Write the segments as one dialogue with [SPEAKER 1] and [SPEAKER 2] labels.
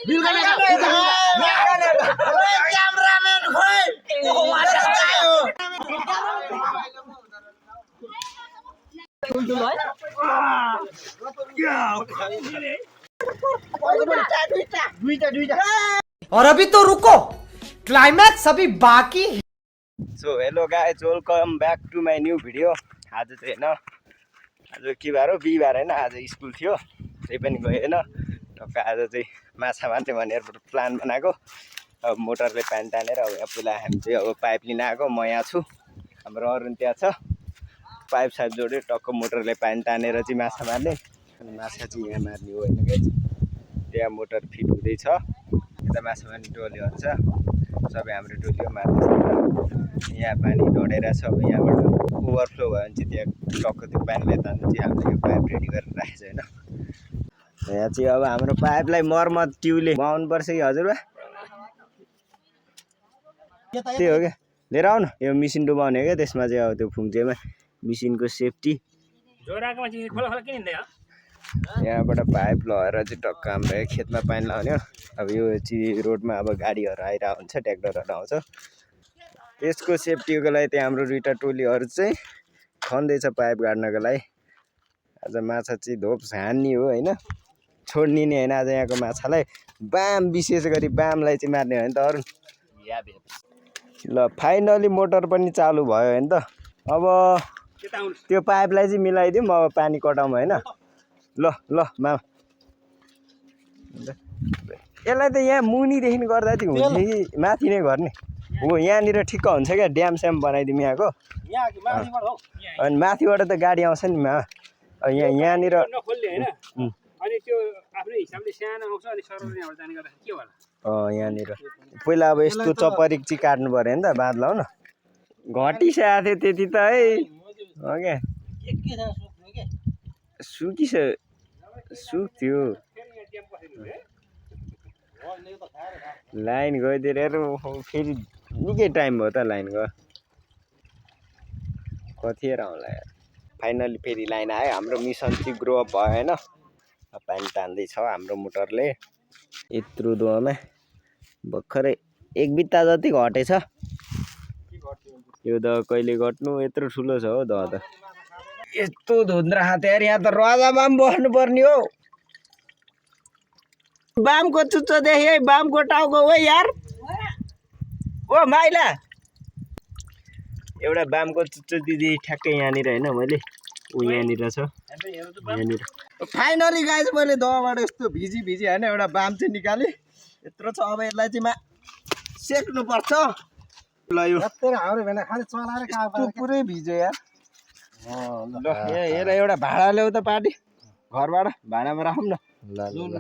[SPEAKER 1] Cameraman खोइ
[SPEAKER 2] और अभी तो रुको, क्लाइमैक्स अभी बाकी है।
[SPEAKER 3] So hello guys, welcome back to my new video. आज चाहिँ होइन, आज के बार हो, बिहिबार होइन, आज स्कुल थियो, त्यही पनि गएन। टक्क आज चाहिँ माछा मार्ने भनेर प्लान बनाएको। अब मोटरले पानी तानेर अब यहाँ पहिला हामी चाहिँ अब पाइप लिन आएको। म यहाँ छु, हाम्रो अरुण त्यहाँ छ, पाइप साइप जोड्यो, टक्क मोटरले पानी तानेर चाहिँ माछा मार्ने। अनि माछा चाहिँ यहाँ मार्ने हो होइन गाइज, त्यहाँ मोटर फिट हुँदैछ, यता माछा मार्ने टोलीहरू छ, सबै हाम्रो टोली मार्दैछ। यहाँ पानी ढडेर छ, अब यहाँबाट ओभरफ्लो भयो भने चाहिँ त्यहाँ टक्क त्यो पानीले तान्नु चाहिँ हामीले यो पाइप रेडी गरेर राखेको छ होइन। यहाँ चाहिँ अब हाम्रो पाइपलाई मर्मत ट्युबले बनाउनु पर्छ कि हजुरबा? त्यही हो क्या, लिएर आऊ न, यो मिसिन डुबाउने क्या, त्यसमा चाहिँ अब त्यो फुङ्चेमा मिसिनको सेफ्टी। यहाँबाट पाइप लगाएर चाहिँ टक्क हाम्रो खेतमा पानी लगाउने हो। अब यो चाहिँ रोडमा अब गाडीहरू आइरहेको हुन्छ, ट्र्याक्टरहरू आउँछ, त्यसको सेफ्टीको लागि त्यहाँ हाम्रो दुईवटा टोलीहरू चाहिँ खन्दैछ पाइप गाड्नको लागि। आज माछा चाहिँ धोप हान्ने हो होइन, छोड्ने नि होइन। आज यहाँको माछालाई बाम, विशेष गरी बामलाई चाहिँ मार्ने हो नि त अरू। ल फाइनली मोटर पनि चालु भयो होइन त। अब त्यो पाइपलाई चाहिँ मिलाइदिउँ, अब पानी कटाउँ होइन। ल ल मामा, यसलाई त यहाँ मुनिदेखि गर्दा चाहिँ हुन्छ कि माथि नै गर्ने हो? यहाँनिर ठिक्क हुन्छ क्या, ड्याम स्याम बनाइदिउँ यहाँको, अनि माथिबाट त गाडी आउँछ नि मा। यहाँनिर यहाँनिर पहिला अब यस्तो चपरिक चाहिँ काट्नु पऱ्यो नि त, बाँध लाउ न। घटिसकेको थियो त्यति त है, हो क्या, सुक्थ्यो। लाइन गइदिएर फेरि निकै टाइम भयो त लाइन गयो, कतिखेर आउँला यार। फाइनली फेरि लाइन आयो, हाम्रो मिसन चाहिँ ग्रो अप भयो होइन। पानी तान्दैछ हाम्रो मोटरले। यत्रो दोमा भर्खरै एक बित्ता जति घटेछ। यो द कहिले घट्नु, यत्रो ठुलो छ हो द त। यस्तो धुन्द्रा हात यार, यहाँ त रजा बाम बस्नु पर्ने हो। बामको चुच्चो देखेँ है, बामको टाउको हो यार। ओ माइला, एउटा बामको चुच्चो दिदी ठ्याक्कै यहाँनिर होइन, मैले ऊ यहाँनिर छ यहाँनिर। फाइनली गाइज मैले दवाबाट यस्तो भिजी होइन एउटा बाम चाहिँ निकालेँ, यत्रो छ। अब यसलाई चाहिँ सेक्नुपर्छ। ल यो पुरै भिज्यो यार। ल यसलाई एउटा भाडा ल्याऊ त पार्टी, घरबाट भाडामा राखौँ न। ल ल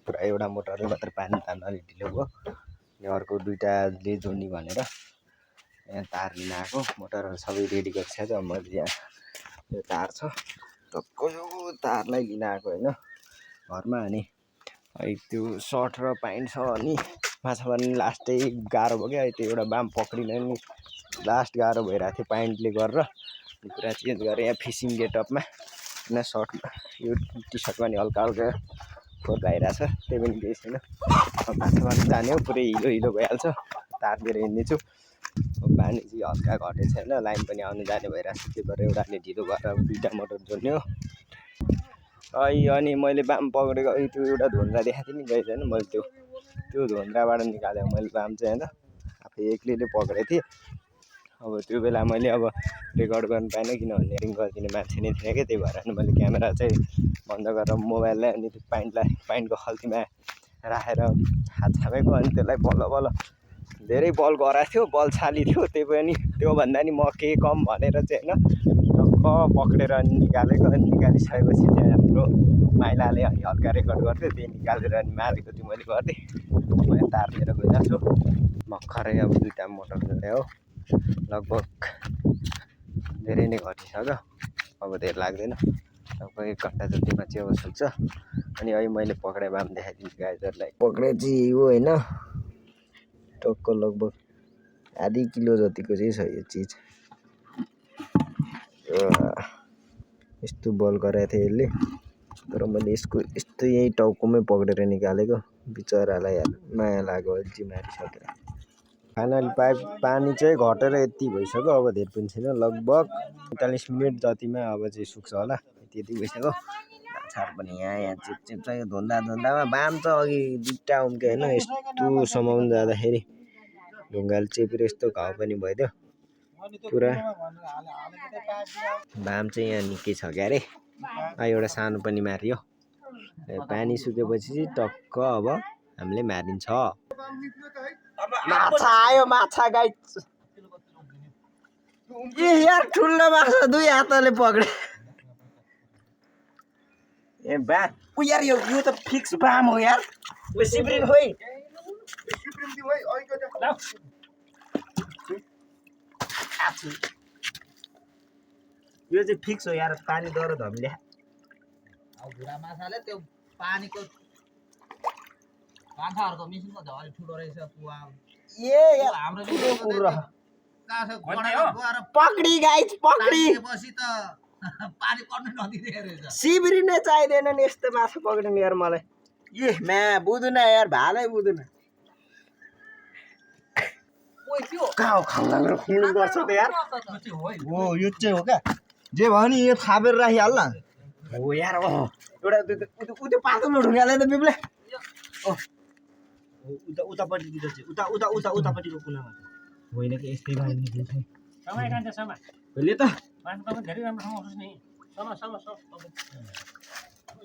[SPEAKER 3] पुरा एउटा मोटरले मात्र पानी तान्नु अलिक ढिलो भयो, अनि अर्को दुइटाले जोड्ने भनेर यहाँ तार लिन आएको। मोटरहरू सबै रेडी गरिसकेको छ, मैले यहाँ यो तार छ, टक्क यो तारलाई लिन आएको होइन घरमा। अनि त्यो सर्ट र पाइन्ट छ, अनि माछा मार्ने लास्टै गाह्रो भयो क्या, त्यो एउटा बाम पक्रिन नि लास्ट गाह्रो भइरहेको थियो पाइन्टले गरेर। पुरा चेन्ज गरेँ यहाँ फिसिङ गेटअपमा, होइन सर्टमा, यो टी सर्टमा नि हल्का हल्का फोहोर भइरहेछ, त्यही पनि केही छैन। माछा मार्नु जाने हो, पुरै हिलो हिलो भइहाल्छ, तारतिर हिँड्दैछु। पानी चाहिँ हल्का घटेको छैन, लाइन पनि आउनु जाने भइरहेछ, त्यही भएर एउटा अलि ढिलो भएर अब दुइटा मोटर जोड्ने हो। अनि मैले बाम पक्रेको त्यो एउटा धुन्द्रा देखाएको थिएँ नि गएछ होइन, मैले त्यो धुन्द्राबाट निकालेँ मैले बाम चाहिँ होइन, आफै एक्लैले पक्रेको थिएँ। अब त्यो बेला मैले अब रेकर्ड गर्नु पाइनँ, किनभने रिङ गरिदिने मान्छे नै थिएन क्या, त्यही भएर अनि मैले क्यामेरा चाहिँ बन्द गरेर मोबाइललाई अनि त्यो पाइन्टको खल्तीमा राखेर हात छामेको। अनि त्यसलाई बल्ल धेरै बल गराएको थियो, बल छाली थियो, त्यही पनि त्योभन्दा नि म केही कम भनेर चाहिँ होइन टक्क पक्रेर अनि निकालेको। अनि निकालिसकेपछि चाहिँ हाम्रो माइलाले अनि हल्का रेकर्ड गर्थ्यो, त्यही निकालेर अनि मारेको चाहिँ मैले गर्थेँ। म यहाँ तार लिएर गइरहेको छु, भर्खरै अब दुइटा मोटर जोडे हो, लगभग धेरै नै घटिसक्यो, अब धेरै लाग्दैन, लगभग 1 घन्टा जतिमा चाहिँ अब सुक्छ। अनि अहिले मैले पक्रे बाम देखाइदिन्छु गाइजहरूलाई। पक्रे चाहिँ हो होइन, टक्क लगभग आधी किलो जतिको चाहिँ छ यो चिज। यस्तो बल गराएको थिएँ यसले, तर मैले यसको यस्तो यहीँ टाउकोमै पक्रेर निकालेको। बिचरालाई यार माया लाग्यो अल्छी मारिसकेर फाइनली पानी चाहिँ घटेर यति भइसक्यो अब धेर पनि छैन लगभग 45 मिनट जतिमा अब चाहिँ सुक्छ होला त्यति भइसक्यो माछाहरू पनि यहाँ चिप छ यो धुन्दामा बाम त अघि दुईटा उम्क्यो होइन यस्तो समाउनु जाँदाखेरि ढुङ्गाले चेपेर यस्तो घाउ पनि भइदियो पुरा बाम चाहिँ यहाँ निकै छ क्या अरे एउटा सानो पनि मारियो पानी सुकेपछि चाहिँ टक्क अब हामीले मारिन्छ माछा आयो माछा गाइस ए यार ठुलो माछा दुई हातले पक्रे ए बा उ यार यो त फिक्स बाम हो यार ओ सिब्रिन होई सिब्रिन दी होई ओइ लाउ यो चाहिँ फिक्स हो यार पानी डरो धमिले
[SPEAKER 1] अब भुरा माछाले त्यो पानीको माछाहरुको मिसिनको झरी ठुलो रहेछ पुवा
[SPEAKER 3] ए यार
[SPEAKER 1] हाम्रो
[SPEAKER 3] पकडी गाइस पकडी
[SPEAKER 1] पछि त पानी पर्न नदिने रहेछ
[SPEAKER 3] सिब्रिन नै चाहिदैन नि यस्तो माछा पक्रिने यार मलाई ए मा बुझ्दैन यार भालै बुझ्दैन
[SPEAKER 1] ओइ त्यो
[SPEAKER 3] काउ खाउलाको खुड्नु पर्छ त यार ओ यो चाहिँ हो क्या जे भयो नि यो थापेर राखिहाल न हो यार ओ एउटा उता पातलो ढुङ्गाले त बिब्ले ओ उतापट्टि दिन्छ उतापट्टिको कुनामा होइन कि यस्तै गाडी निक्लिन्छ
[SPEAKER 4] समय कान्छ समय
[SPEAKER 3] अहिले त
[SPEAKER 4] मान्छे तपाईँ धेरै राम्रो ठाउँमा उठ्नुहोस् नि समय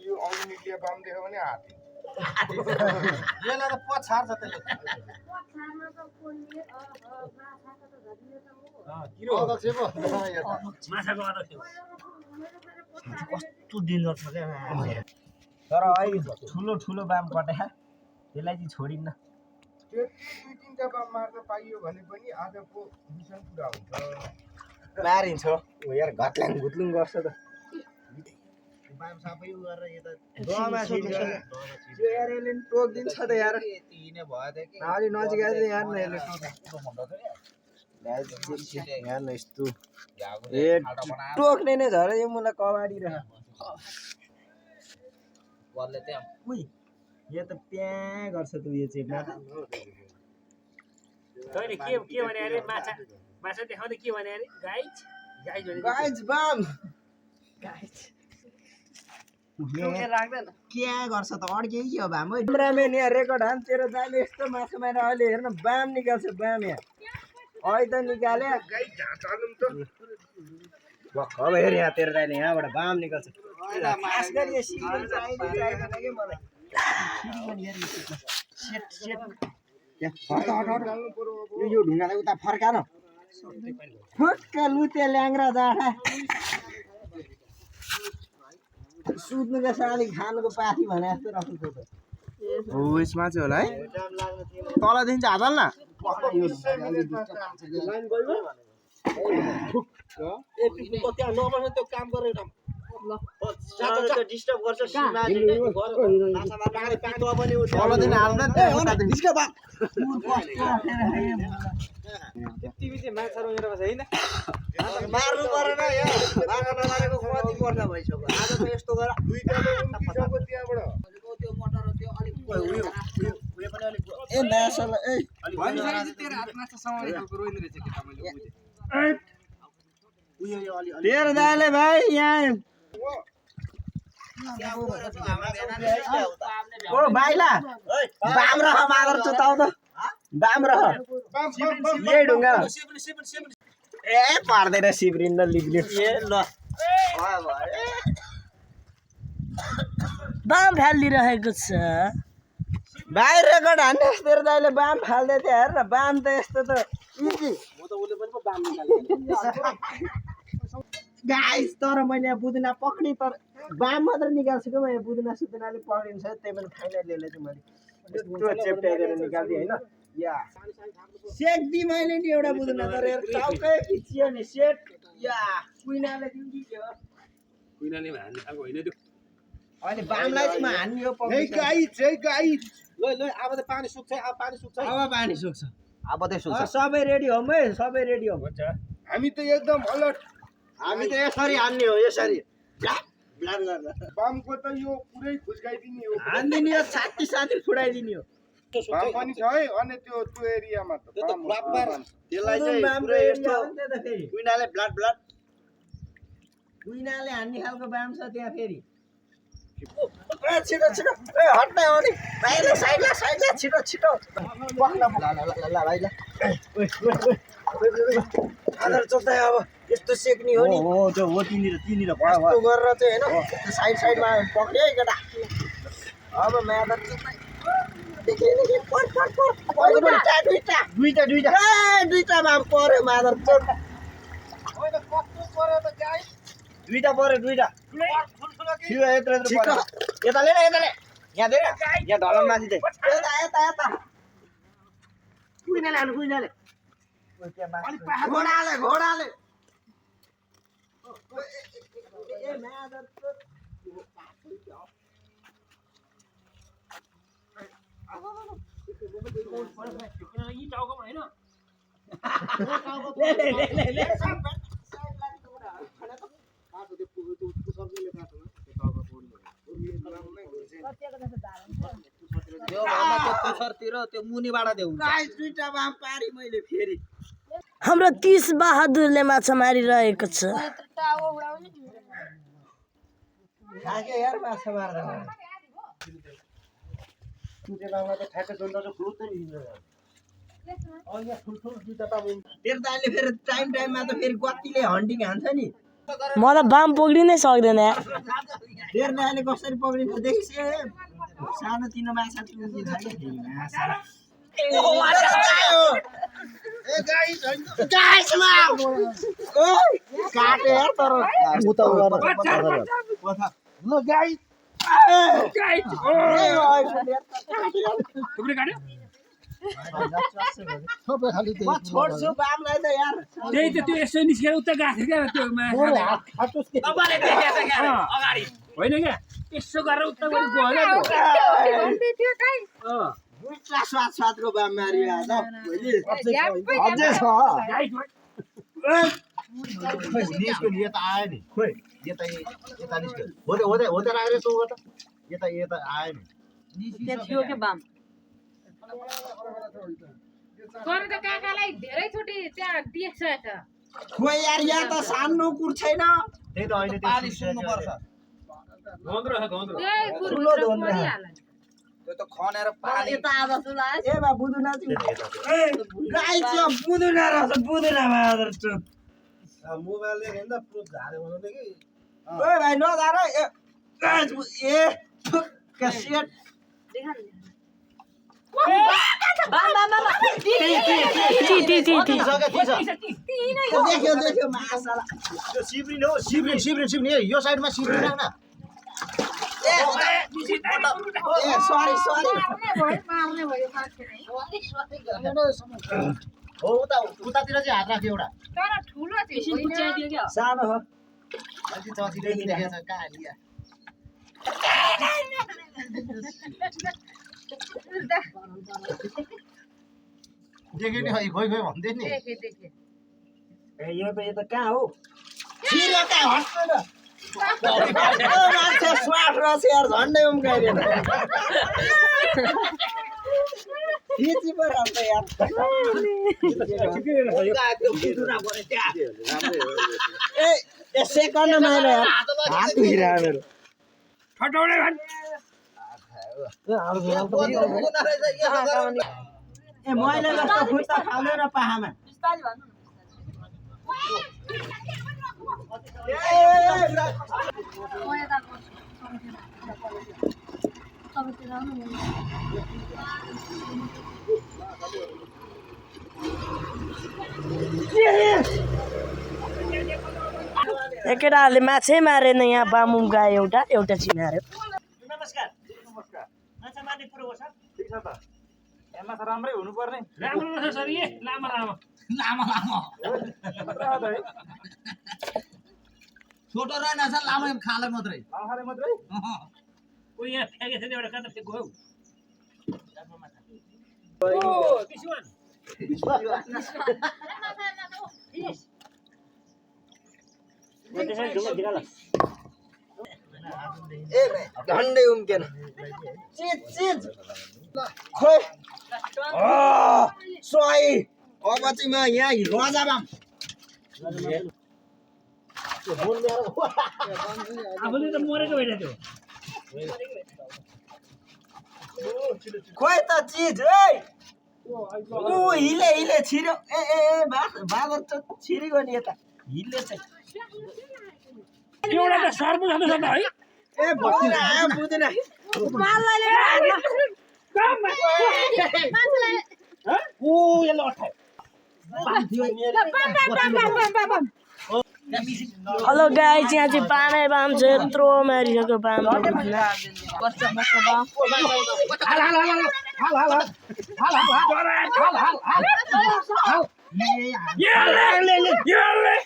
[SPEAKER 5] यो अघि निक्लिया बाम देख्यो भने हात्ती
[SPEAKER 1] यसलाई त पछार्छ त्यसले
[SPEAKER 4] माछाको अध्यक्ष
[SPEAKER 3] कस्तो डेन्जर छ क्या तर अहिले ठुलो बाम कट्या त्यसलाई चाहिँ छोडिन्न
[SPEAKER 5] त्यो दुई तिनटा बाम मार्दा पाइयो भने पनि आजको मिसन पुरा हुन्छ
[SPEAKER 3] मारिन्छ हो यार घट्ल्याङ घुत्लुङ गर्छ त
[SPEAKER 1] बाम सबै गरेर यता
[SPEAKER 3] दमा छिर्छ यो यार यसले टोकिदिन्छ त यार
[SPEAKER 1] तिने भयो त कि
[SPEAKER 3] अलि नजिक आएर यार न यसले यहाँ न यस्तो ए टोक्ने नै झरे यो मलाई कबाडी रह
[SPEAKER 1] बलले त्यहाँ
[SPEAKER 3] उइ यो त प्या गर्छ त यो चेपमा
[SPEAKER 4] तैँले के भने अरे माछा देखाउँदै के भने अरे गाइज भने
[SPEAKER 3] गाइज बाम गाइज क्या गर्छ त अड्के के हो बाम क्यामेराम्यान यहाँ रेकर्ड हान तेरो दाइले यस्तो माछा मारेर अहिले हेर्न बाम निकाल्छ बाम यहाँ अहिले त निकाले अब हेर यहाँ तेरो दाइले यहाँबाट बाम निकाल्छ खास गरी यो सिक्किम चाहिँदैन कि मलाई यो ढुङ्गालाई उता फर्का न फुक्क लुते ल्याङ्रा जाँडा सुत्नुको साली खानुको पाथी भने जस्तो राख्नु त
[SPEAKER 5] हो यसमा चाहिँ होला है तलदेखि चाहिँ हातल न
[SPEAKER 1] त्यहाँ नबस्न त्यो काम गरेर
[SPEAKER 3] डिस्टर्ब गर्छ
[SPEAKER 5] तलदेखि हाल्दा
[SPEAKER 3] माछा रोएर बस्छ होइन मार्नु परेन यो माछा नमारेको कति पर्छ भइसक्यो आज त यस्तो गर
[SPEAKER 1] त्यो मोटर त्यो अलिक
[SPEAKER 3] ए नासला ए
[SPEAKER 1] तेरो हात माछा समाउने खालको रोइने रहेछ के तपाईले
[SPEAKER 3] तेरो दाइले भाइ यहाँ ओ भाइला बाम रह मागर चुताउ त बाम रह यही ढुङ्गा ए पर्दैन सिब्रिन न लिग्लियो ए ल
[SPEAKER 2] बाम फालिरहेको छ
[SPEAKER 3] भाइ रेकर्ड हान्ने तेरो दाइले बाम फाल्दै थियो हेर न बाम त यस्तो त इजी गाइस तर मैले यहाँ बुदुना पक्रिँ तर बाम मात्र निकाल्छु कि मैले बुदुना सुदुनाले पक्रिन्छ त्यही पनि फाइनल चाहिँ मैले यस्तो चेप्टाइदिएर निकाल्दिएँ होइन या सेक्दी मैले नि एउटा बुदुना तर चौकै खिचियो नि सेट या कुइनाले दिउँ कि के हो
[SPEAKER 4] कुइनाले हान्ने खालको होइन त्यो
[SPEAKER 3] अहिले बामलाई चाहिँ म हान्ने हो
[SPEAKER 5] गाई गाई
[SPEAKER 1] ल अब त पानी सुक्छ अब पानी सुक्छ
[SPEAKER 3] अब पानी सुक्छ
[SPEAKER 1] अब त सुक्छ
[SPEAKER 3] सबै रेडी हो है सबै रेडी हो
[SPEAKER 4] हुन्छ
[SPEAKER 5] हामी त एकदम अलर्ट
[SPEAKER 3] हामी त यसरी हान्ने हो यसरी ब्लाड गर्न
[SPEAKER 5] बमको त यो पुरै खुस्काइदिने हो
[SPEAKER 3] हान्दिने हो छाती साथी फुडाइदिने हो
[SPEAKER 5] बम पनि छ है अनि त्यो एरियामा त बम
[SPEAKER 3] त्यसलाई चाहिँ पुरै यस्तो कुइनाले ब्लाड कुइनाले हान्ने खालको बाम छ त्यहाँ फेरि छिटो छिटो ए हट्नै हो नि बाहिर साइडला छिटो छिटो पक्न ल भाइ ल आधार चोक्दै अब यस्तो सेक्ने हो नि हो त्यो हो तिनीर यस्तो गरेर चाहिँ हैन त्यो साइडमा पक्रियो है केटा अब मादर चोक्दै दुईटा बाम पर्यो मादर चोक दुईटा पर्यो थियो यत्रो पर्यो यता ले यहाँ दे यहाँ ढलन माथि चाहिँ यता कुइनाले घोडाले ए मादर चोक
[SPEAKER 4] यी टाउकोमा हैन
[SPEAKER 3] त्यो मुनिबाट देऊ दुईटा बाम पारी मैले फेरि
[SPEAKER 6] हाम्रो 30 बहादुरले माछा मारिरहेको छ
[SPEAKER 3] खाके यार माछा मार्दा तेरो दाइले फेरि टाइममा त फेरि कतिले हन्टिङ हान्छ नि
[SPEAKER 6] मलाई बाम पक्रिनै सक्दैन यार
[SPEAKER 3] तेरो दाइले कसरी पक्रिन्छ देखिस् सानो तिनो माछा दिन्छ काटे यार तर छोड्छु बामलाई त यार
[SPEAKER 4] त्यही त त्यो यसो निस्केर उता गएको थियो क्या त्यो तपाईँले देखेछ क्या अगाडि होइन क्या यसो गरेर उता गएर गयो
[SPEAKER 3] दुईटा स्वादको बाम मारियो आज अझै छ
[SPEAKER 7] निस्क्यो नि यता आयो नि खोइ यता निस्क्यो होते राखेर तँ त यता आयो नि
[SPEAKER 6] थियो के बाम
[SPEAKER 8] गरेर काकालाई धेरै चोटि त्यहाँ देख्छ त
[SPEAKER 3] खोइ यार यहाँ त सानो कुर छैन
[SPEAKER 7] त्यही त अहिले
[SPEAKER 3] पानी सुन्नुपर्छ
[SPEAKER 8] त्यही कुरो मरिहाल्छ
[SPEAKER 1] त्यो त खनेर पानी
[SPEAKER 6] यता आधा चुला
[SPEAKER 3] ए बा बुदुना गाई छ बुदुना रहेछ बुदुना मादर चोट
[SPEAKER 7] मोबाइलले हेर्दा प्रुफ झारे बनाउँदै कि
[SPEAKER 3] ओए भाइ नधार ए कसियट देखियो मासाला
[SPEAKER 7] त्यो सिब्रिन हो सिब्रिन यो साइडमा सिब्रिन राख्न
[SPEAKER 3] ए सरी
[SPEAKER 8] मार्ने भयो
[SPEAKER 7] हो उतातिर चाहिँ हात राख्यो एउटा
[SPEAKER 8] तर ठुलो चाहिँ
[SPEAKER 3] सानो हो
[SPEAKER 7] मान्छे चचिँदै देखेको छ कहाँ लिया देख्यो नि खोइ भन्दै नि
[SPEAKER 3] ए यो त कहाँ हो छिरो कहाँ हट्दैन मान्छे स्वाट रहेछ यार झन्डै उम्काइदिएन खिची पो रहन्छ यार ए सेकन्ड माइलो यार हात दुखिरहेको मेरो
[SPEAKER 4] फटाउने भन्
[SPEAKER 3] ए मैले जस्तो खुट्टा खाँदैन पाहामा
[SPEAKER 6] केटाहरूले माछै मारेन यहाँ बामुम गायो एउटा चिनार्यो
[SPEAKER 3] नमस्कार माछा मार्ने कुरो हो सर
[SPEAKER 7] ठिक छ त माछा राम्रै हुनुपर्ने
[SPEAKER 4] राम्रो रहेछ सर ए लामो
[SPEAKER 1] छोटो रहेन छ लामो खाले मात्रै
[SPEAKER 7] आखाले मात्रै
[SPEAKER 4] ओ यहाँ फ्याँकेछ नि एउटा कता गयो विश्वान
[SPEAKER 3] ए झन्डै उम्केन चिज चिज खोइ सोही अब चाहिँ म यहाँ रजा बाम
[SPEAKER 4] आफूले त मरेको होइन त्यो
[SPEAKER 3] खोइ त चिज ए हिले हिले छिर्यो ए ए ए बादल त छिरेको नि यता हिले चाहिँ
[SPEAKER 4] एउटा त सर्प जस्तो छ त है
[SPEAKER 3] ए बुझ्दैन आयो बुझ्दैन
[SPEAKER 4] ओ यसले अठायो
[SPEAKER 6] हेलो गाइस यहाँ चाहिँ पानै बाम छ यत्रो मारिसक्यो बाम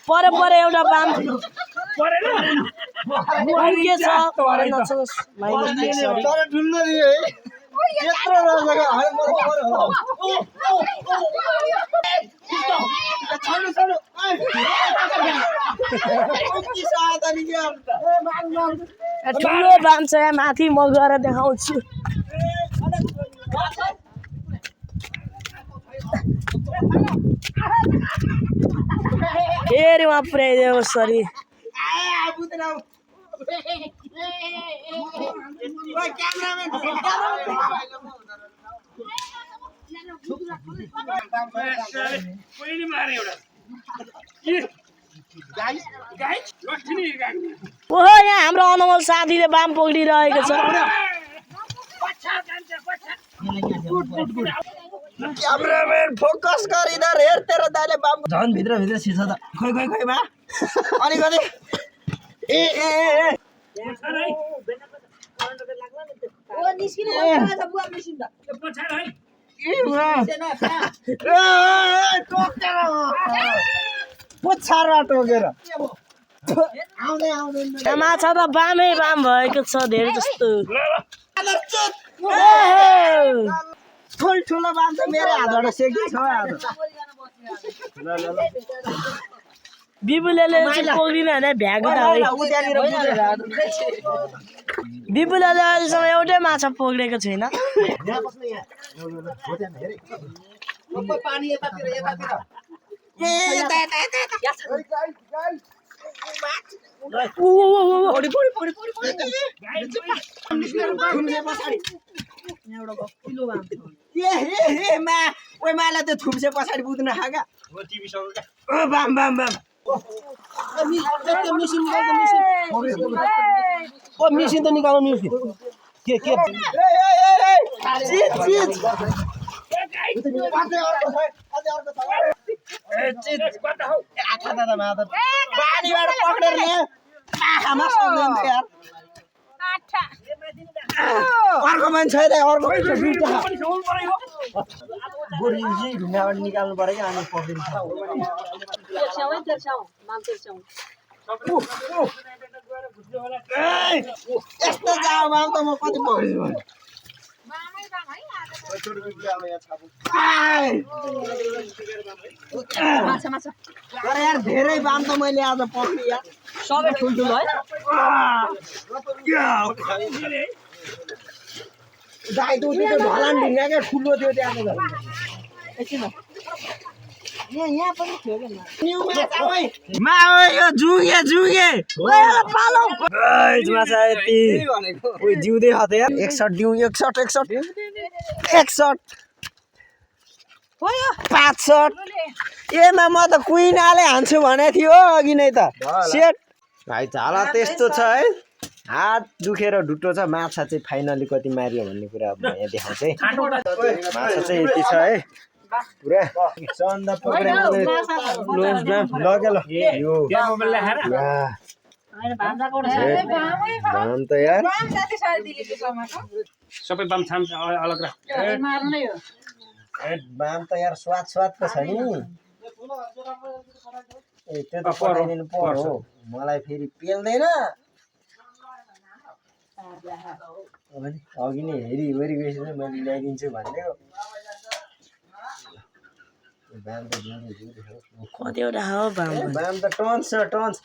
[SPEAKER 6] परे परे एउटा बाम के छ
[SPEAKER 3] तर ढुल्न दियो है यत्रो रजाको हाल छोड्नु छोड्नु
[SPEAKER 6] ठुलो बाम छ यहाँ माथि म गएर देखाउँछु फेरि उहाँ पुऱ्याइदियो सरी
[SPEAKER 4] कोही मारे एउटा
[SPEAKER 6] ओहो यहाँ हाम्रो अनमोल साथीले बाम पक्रिरहेको छ
[SPEAKER 3] क्यामेराम्यान फोकस गर इधर हेर तेरो दाइले बाम झन् भित्र भित्र छिर्छ त खोइ खोइ खोइ बा अलिकति ए ए ए पुच्छारमा टोकेर
[SPEAKER 6] माछा त बामै बाम भएको छ धेरै जस्तो
[SPEAKER 3] ठुल्ठुलो बाम छ मेरो हातबाट सेकी छ
[SPEAKER 6] बिबुले चाहिँ पक्रिन भने भ्याएको त बिबुले अहिलेसम्म एउटै माछा पक्रेको छैन
[SPEAKER 3] माला त्यो थुम्से पछाडि बुझ्न खाका बाम बाम बाम
[SPEAKER 7] मिसिन त निकाल्नु के
[SPEAKER 3] पानीबाट पक्रेर आँखामा सक्दैन यार अर्को मान्छे अर्को ढुङ्गाबाट निकाल्नु पर्यो क्या अनि पक्रिन्छ यस्तो जाओमा त म कति पक्रिन्छु तर यार धेरै बाम त मैले आज पक्रिँ यार
[SPEAKER 6] सबै ठुल्ठुलो है
[SPEAKER 3] दाइ त त्यो ढलान ढुङ्गा क्या ठुलो थियो त्यहाँको जुगे जुगे माछा यति जिउँदै खत यार 61 दिउँ 61 एमा म त कुइनाले हान्छु भनेको थियो अघि नै त सेट भाइ झाला त्यस्तो छ है हात दुखेर ढुट्टो छ माछा चाहिँ फाइनली कति मारियो भन्ने कुरा अब यहाँ देखाउँछ है माछा चाहिँ यति छ है पुरा चन्दा पक्रेर लग्यो ल यो त यार
[SPEAKER 4] सबै बाम छाम अलग राख
[SPEAKER 3] बाम त यार स्वादको छ नि ए त्यो त पठाइदिनु पर्यो मलाई फेरि पेल्दैन अघि नै हेरी गएपछि मैले ल्याइदिन्छु भन्दै
[SPEAKER 6] कतिवटा हो बाम
[SPEAKER 3] त टन्स